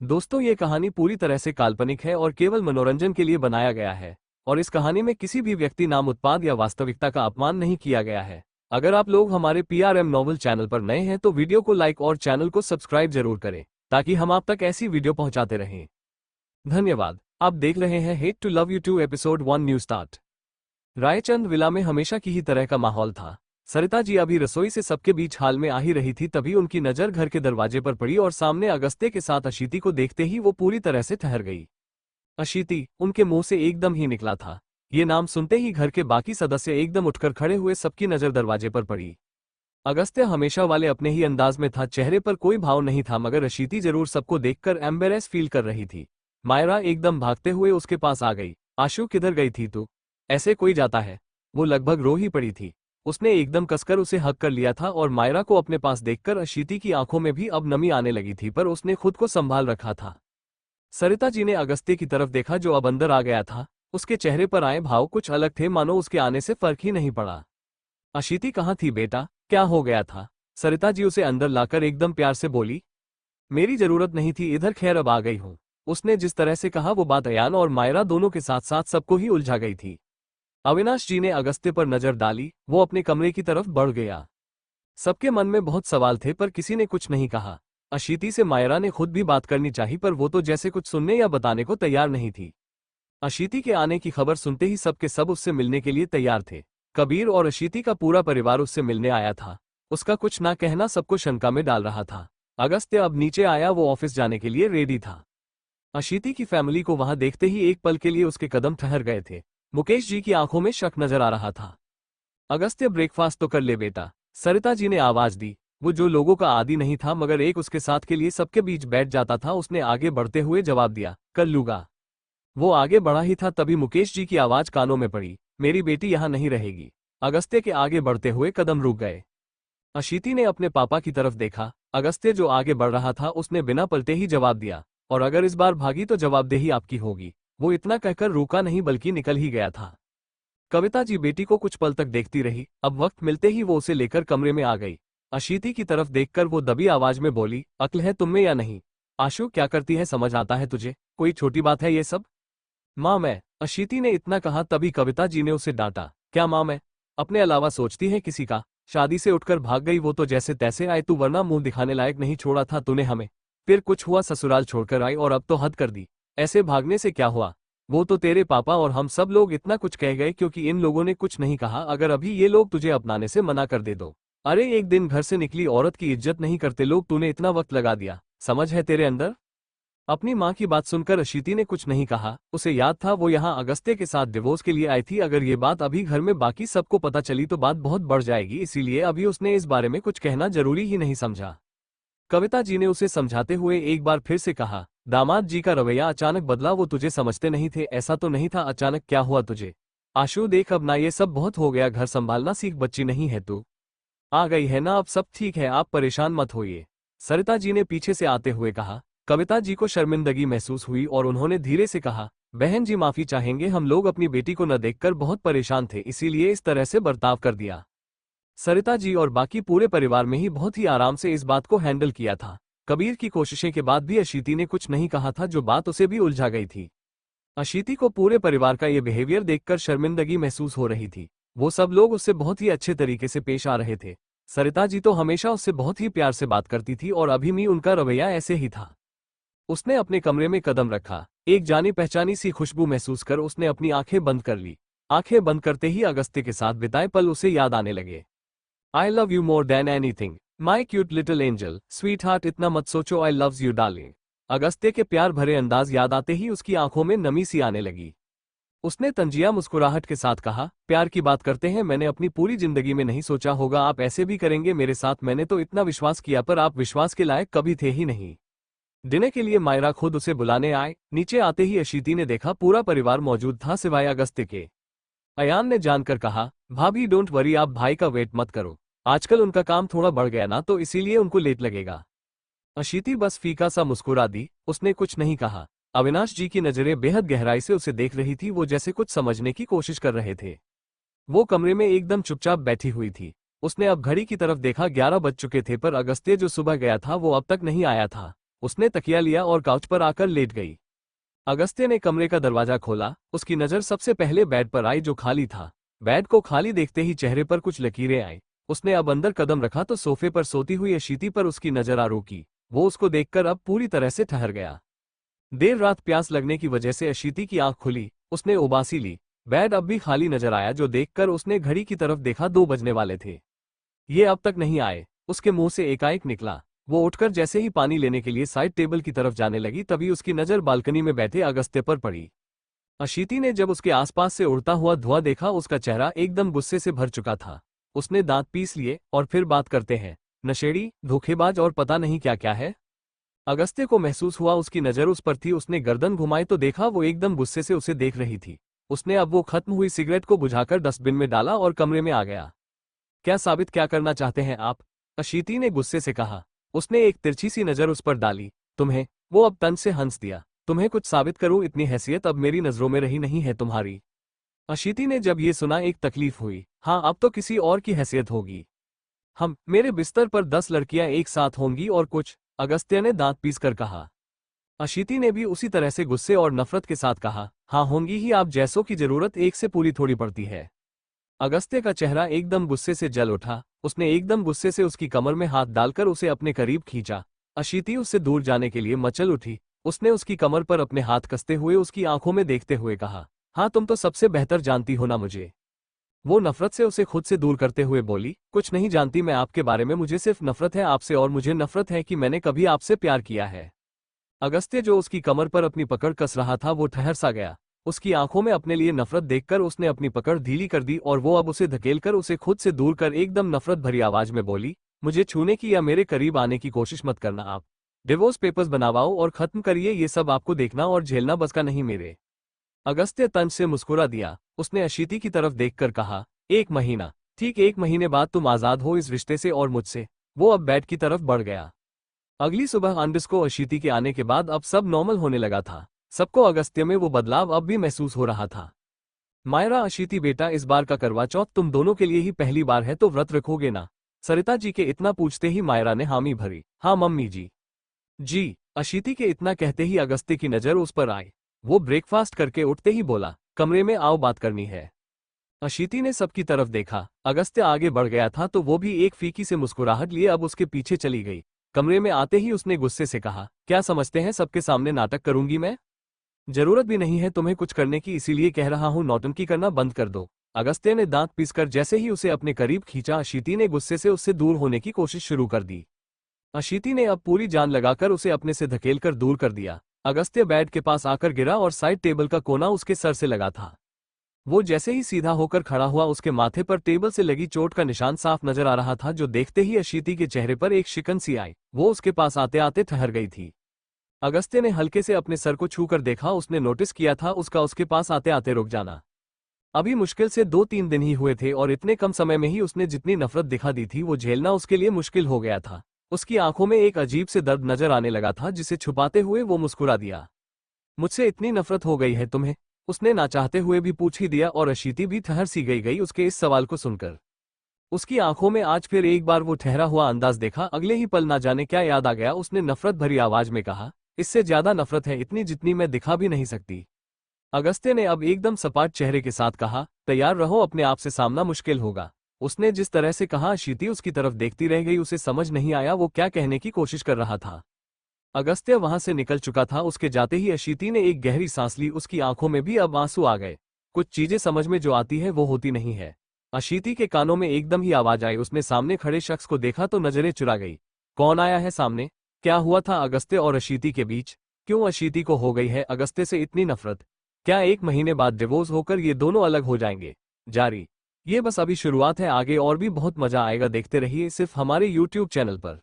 दोस्तों, ये कहानी पूरी तरह से काल्पनिक है और केवल मनोरंजन के लिए बनाया गया है। और इस कहानी में किसी भी व्यक्ति, नाम, उत्पाद या वास्तविकता का अपमान नहीं किया गया है। अगर आप लोग हमारे पीआरएम नॉवल चैनल पर नए हैं तो वीडियो को लाइक और चैनल को सब्सक्राइब जरूर करें, ताकि हम आप तक ऐसी वीडियो पहुंचाते रहें। धन्यवाद। आप देख रहे हैं hate to love you 2 episode 1 new start. Raichand villa में हमेशा की ही तरह का माहौल था। सरिता जी अभी रसोई से सबके बीच हाल में आ ही रही थी, तभी उनकी नजर घर के दरवाजे पर पड़ी और सामने अगस्त्य के साथ अशीति को देखते ही वो पूरी तरह से ठहर गई। अशीति उनके मुंह से एकदम ही निकला था। ये नाम सुनते ही घर के बाकी सदस्य एकदम उठकर खड़े हुए, सबकी नजर दरवाजे पर पड़ी। अगस्त्य हमेशा वाले अपने ही अंदाज में था, चेहरे पर कोई भाव नहीं था, मगर अशीति जरूर सबको देखकर एम्बेरेस फील कर रही थी। मायरा एकदम भागते हुए उसके पास आ गई। आशु, किधर गई थी तू? ऐसे कोई जाता है? वो लगभग रो ही पड़ी थी। उसने एकदम कसकर उसे हक कर लिया था और मायरा को अपने पास देखकर अशीति की आंखों में भी अब नमी आने लगी थी, पर उसने खुद को संभाल रखा था। सरिता जी ने अगस्त्य की तरफ देखा जो अब अंदर आ गया था। उसके चेहरे पर आए भाव कुछ अलग थे, मानो उसके आने से फर्क ही नहीं पड़ा। अशीति कहाँ थी बेटा? क्या हो गया था? सरिता जी उसे अंदर लाकर एकदम प्यार से बोली। मेरी जरूरत नहीं थी इधर, खैर अब आ गई हूँ। उसने जिस तरह से कहा वो बात अयान और मायरा दोनों के साथ साथ सबको ही उलझा गई थी। अविनाश जी ने अगस्त्य पर नजर डाली, वो अपने कमरे की तरफ बढ़ गया। सबके मन में बहुत सवाल थे पर किसी ने कुछ नहीं कहा। अशीति से मायरा ने खुद भी बात करनी चाहिए, पर वो तो जैसे कुछ सुनने या बताने को तैयार नहीं थी। अशीति के आने की खबर सुनते ही सबके सब उससे मिलने के लिए तैयार थे। कबीर और अशीति का पूरा परिवार उससे मिलने आया था। उसका कुछ ना कहना सबको शंका में डाल रहा था। अगस्त्य अब नीचे आया, वो ऑफिस जाने के लिए रेडी था। अशीति की फैमिली को वहां देखते ही एक पल के लिए उसके कदम ठहर गए थे। मुकेश जी की आंखों में शक नजर आ रहा था। अगस्त्य, ब्रेकफास्ट तो कर ले बेटा, सरिता जी ने आवाज दी। वो जो लोगों का आदी नहीं था, मगर एक उसके साथ के लिए सबके बीच बैठ जाता था। उसने आगे बढ़ते हुए जवाब दिया, कर लूंगा। वो आगे बढ़ा ही था तभी मुकेश जी की आवाज कानों में पड़ी, मेरी बेटी यहां नहीं रहेगी। अगस्त्य के आगे बढ़ते हुए कदम रुक गए। अशीति ने अपने पापा की तरफ देखा। अगस्त्य जो आगे बढ़ रहा था उसने बिना पलटे ही जवाब दिया, और अगर इस बार भागी तो जवाबदेही आपकी होगी। वो इतना कहकर रुका नहीं बल्कि निकल ही गया था। कविता जी बेटी को कुछ पल तक देखती रही। अब वक्त मिलते ही वो उसे लेकर कमरे में आ गई। अशीति की तरफ देखकर वो दबी आवाज में बोली, अक्ल है तुम में या नहीं? आशु, क्या करती है, समझ आता है तुझे? कोई छोटी बात है ये सब? माँ मैं। अशीति ने इतना कहा तभी कविता जी ने उसे डांटा, क्या माँ मैं? अपने अलावा सोचती है किसी का? शादी से उठकर भाग गई वो तो जैसे तैसे आए तू, वरना मुंह दिखाने लायक नहीं छोड़ा था तूने हमें। फिर कुछ हुआ, ससुराल छोड़कर आई और अब तो हद कर दी। ऐसे भागने से क्या हुआ? वो तो तेरे पापा और हम सब लोग इतना कुछ कह गए क्योंकि इन लोगों ने कुछ नहीं कहा। अगर अभी ये लोग तुझे अपनाने से मना कर दे दो, अरे एक दिन घर से निकली औरत की इज्जत नहीं करते लोग, तूने इतना वक्त लगा दिया, समझ है तेरे अंदर? अपनी माँ की बात सुनकर अशीति ने कुछ नहीं कहा। उसे याद था वो यहाँ अगस्त्य के साथ डिवोर्स के लिए आई थी। अगर ये बात अभी घर में बाकी सबको पता चली तो बात बहुत बढ़ जाएगी, इसीलिए अभी उसने इस बारे में कुछ कहना जरूरी ही नहीं समझा। कविता जी ने उसे समझाते हुए एक बार फिर से कहा, दामाद जी का रवैया अचानक बदला, वो तुझे समझते नहीं थे? ऐसा तो नहीं था, अचानक क्या हुआ तुझे? आशु देख, अब ना ये सब बहुत हो गया, घर संभालना सीख, बच्ची नहीं है तू। आ गई है ना, अब सब ठीक है, आप परेशान मत होइए, सरिता जी ने पीछे से आते हुए कहा। कविता जी को शर्मिंदगी महसूस हुई और उन्होंने धीरे से कहा, बहन जी माफी चाहेंगे, हम लोग अपनी बेटी को न देखकर बहुत परेशान थे, इसीलिए इस तरह से बर्ताव कर दिया। सरिता जी और बाकी पूरे परिवार में ही बहुत ही आराम से इस बात को हैंडल किया था। कबीर की कोशिशें के बाद भी अशीति ने कुछ नहीं कहा था, जो बात उसे भी उलझा गई थी। अशीति को पूरे परिवार का ये बिहेवियर देखकर शर्मिंदगी महसूस हो रही थी। वो सब लोग उससे बहुत ही अच्छे तरीके से पेश आ रहे थे। सरिता जी तो हमेशा उससे बहुत ही प्यार से बात करती थी और अभी भी उनका रवैया ऐसे ही था। उसने अपने कमरे में कदम रखा। एक जानी पहचानी सी खुशबू महसूस कर उसने अपनी आंखें बंद कर ली। आंखें बंद करते ही अगस्त्य के साथ बिताए पल उसे याद आने लगे। I love you more than anything, my cute little angel, sweet heart, इतना मत सोचो, आई लव्स यू डार्लिंग। अगस्त्य के प्यार भरे अंदाज याद आते ही उसकी आंखों में नमी सी आने लगी। उसने तंजिया मुस्कुराहट के साथ कहा, प्यार की बात करते हैं, मैंने अपनी पूरी जिंदगी में नहीं सोचा होगा आप ऐसे भी करेंगे मेरे साथ। मैंने तो इतना विश्वास किया पर आप विश्वास के लायक कभी थे ही नहीं। डिनर के लिए मायरा खुद उसे बुलाने आए। नीचे आते ही अशीति ने देखा पूरा परिवार मौजूद था सिवाय अगस्त्य के। अयान ने जानकर कहा, भाभी डोंट वरी, आप भाई का वेट मत करो, आजकल उनका काम थोड़ा बढ़ गया ना तो इसीलिए उनको लेट लगेगा। अशीति बस फीका सा मुस्कुरा दी, उसने कुछ नहीं कहा। अविनाश जी की नजरें बेहद गहराई से उसे देख रही थी, वो जैसे कुछ समझने की कोशिश कर रहे थे। वो कमरे में एकदम चुपचाप बैठी हुई थी। उसने अब घड़ी की तरफ देखा, 11 बज चुके थे, पर अगस्त्य जो सुबह गया था वो अब तक नहीं आया था। उसने तकिया लिया और काउच पर आकर लेट गई। अगस्त्य ने कमरे का दरवाजा खोला। उसकी नज़र सबसे पहले बेड पर आई जो खाली था। बेड को खाली देखते ही चेहरे पर कुछ लकीरें आई। उसने अब अंदर कदम रखा तो सोफे पर सोती हुई अशीति पर उसकी नज़र आ रुकी। वो उसको देखकर अब पूरी तरह से ठहर गया। देर रात प्यास लगने की वजह से अशीति की आंख खुली। उसने उबासी ली। बेड अब भी खाली नजर आया जो देखकर उसने घड़ी की तरफ देखा। 2 बजने वाले थे। ये अब तक नहीं आए। उसके मुंह से एकाएक निकला। वो उठकर जैसे ही पानी लेने के लिए साइड टेबल की तरफ जाने लगी तभी उसकी नज़र बालकनी में बैठे अगस्त्य पर पड़ी। अशीति ने जब उसके आसपास से उड़ता हुआ धुआं देखा उसका चेहरा एकदम गुस्से से भर चुका था। उसने दांत पीस लिए और फिर बात करते हैं, नशेड़ी, धोखेबाज और पता नहीं क्या क्या है। अगस्त्य को महसूस हुआ उसकी नज़र उस पर थी। उसने गर्दन घुमाई तो देखा वो एकदम गुस्से से उसे देख रही थी। उसने अब वो खत्म हुई सिगरेट को बुझाकर डस्टबिन में डाला और कमरे में आ गया। क्या साबित क्या करना चाहते हैं आप? अशीति ने गुस्से से कहा। उसने एक तिरछी सी नज़र उस पर डाली। तुम्हें? वो अब तन से हंस दिया। तुम्हें कुछ साबित करूं? इतनी हैसियत अब मेरी नज़रों में रही नहीं है तुम्हारी। अशीति ने जब ये सुना एक तकलीफ हुई। हाँ, अब तो किसी और की हैसियत होगी। मेरे बिस्तर पर 10 लड़कियां एक साथ होंगी और कुछ, अगस्त्य ने दांत पीसकर कहा। अशीति ने भी उसी तरह से गुस्से और नफरत के साथ कहा, हाँ होंगी ही, आप जैसों की जरूरत एक से पूरी थोड़ी पड़ती है। अगस्त्य का चेहरा एकदम गुस्से से जल उठा। उसने एकदम गुस्से से उसकी कमर में हाथ डालकर उसे अपने करीब खींचा। अशीति उससे दूर जाने के लिए मचल उठी। उसने उसकी कमर पर अपने हाथ कसते हुए उसकी आंखों में देखते हुए कहा, हाँ तुम तो सबसे बेहतर जानती हो ना मुझे। वो नफरत से उसे खुद से दूर करते हुए बोली, कुछ नहीं जानती मैं आपके बारे में, मुझे सिर्फ नफरत है आपसे और मुझे नफरत है कि मैंने कभी आपसे प्यार किया है। अगस्त्य जो उसकी कमर पर अपनी पकड़ कस रहा था वो ठहर सा गया। उसकी आंखों में अपने लिए नफरत देखकर उसने अपनी पकड़ ढीली कर दी और वो अब उसे धकेलकर उसे खुद से दूर कर एकदम नफरत भरी आवाज में बोली, मुझे छूने की या मेरे करीब आने की कोशिश मत करना। आप डिवोर्स पेपर्स बनवाओ और खत्म करिए ये सब, आपको देखना और झेलना बस का नहीं मेरे। अगस्त्य तंज से मुस्कुरा दिया। उसने अशीति की तरफ देखकर कहा, 1 महीना, ठीक 1 महीने बाद तुम आजाद हो इस रिश्ते से और मुझसे। वो अब बेड की तरफ बढ़ गया। अगली सुबह अंडिस को अशीति के आने के बाद अब सब नॉर्मल होने लगा था। सबको अगस्त्य में वो बदलाव अब भी महसूस हो रहा था। मायरा, अशीति बेटा, इस बार का करवा चौथ तुम दोनों के लिए ही पहली बार है तो व्रत रखोगे ना? सरिता जी के इतना पूछते ही मायरा ने हामी भरी। हाँ मम्मी जी। जी। अशीति के इतना कहते ही अगस्त्य की नजर उस पर आई। वो ब्रेकफास्ट करके उठते ही बोला, कमरे में आओ, बात करनी है। अशीति ने सबकी तरफ देखा। अगस्त्य आगे बढ़ गया था तो वो भी एक फीकी से मुस्कुराहट लिए अब उसके पीछे चली गई। कमरे में आते ही उसने गुस्से से कहा, क्या समझते हैं सबके सामने नाटक करूंगी मैं? जरूरत भी नहीं है तुम्हें कुछ करने की, इसीलिए कह रहा हूं नौटंकी करना बंद कर दो। अगस्त्य ने दांत पीसकर जैसे ही उसे अपने करीब खींचा अशीति ने गुस्से से उससे दूर होने की कोशिश शुरू कर दी। अशीति ने अब पूरी जान लगाकर उसे अपने से धकेलकर दूर कर दिया। अगस्त्य बेड के पास आकर गिरा और साइड टेबल का कोना उसके सर से लगा था। वो जैसे ही सीधा होकर खड़ा हुआ उसके माथे पर टेबल से लगी चोट का निशान साफ नजर आ रहा था जो देखते ही अशीति के चेहरे पर एक शिकन सी आई। वो उसके पास आते आते ठहर गई थी। अगस्त्य ने हल्के से अपने सर को छूकर देखा। उसने नोटिस किया था उसका उसके पास आते आते रुक जाना। अभी मुश्किल से 2-3 दिन ही हुए थे और इतने कम समय में ही उसने जितनी नफरत दिखा दी थी वो झेलना उसके लिए मुश्किल हो गया था। उसकी आंखों में एक अजीब से दर्द नजर आने लगा था जिसे छुपाते हुए वो मुस्कुरा दिया। मुझसे इतनी नफरत हो गई है तुम्हें? उसने ना चाहते हुए भी पूछ ही दिया और अशीति भी ठहर सी गई उसके इस सवाल को सुनकर। उसकी आंखों में आज फिर एक बार वो ठहरा हुआ अंदाज देखा। अगले ही पल ना जाने क्या याद आ गया। उसने नफरत भरी आवाज में कहा, इससे ज्यादा नफरत है, इतनी जितनी मैं दिखा भी नहीं सकती। अगस्त्य ने अब एकदम सपाट चेहरे के साथ कहा, तैयार रहो, अपने आप से सामना मुश्किल होगा। उसने जिस तरह से कहा अशीति उसकी तरफ देखती रह गई। उसे समझ नहीं आया वो क्या कहने की कोशिश कर रहा था। अगस्त्य वहां से निकल चुका था। उसके जाते ही अशीति ने एक गहरी सांस ली। उसकी आंखों में भी अब आंसू आ गए। कुछ चीजें समझ में जो आती है वो होती नहीं है। अशीति के कानों में एकदम ही आवाज आई। उसने सामने खड़े शख्स को देखा तो नजरें चुरा गई। कौन आया है सामने? क्या हुआ था अगस्त्य और अशीति के बीच? क्यों अशीति को हो गई है अगस्त्य से इतनी नफरत? क्या 1 महीने बाद डिवोर्स होकर ये दोनों अलग हो जाएंगे? जारी। ये बस अभी शुरुआत है, आगे और भी बहुत मजा आएगा। देखते रहिए सिर्फ हमारे YouTube चैनल पर।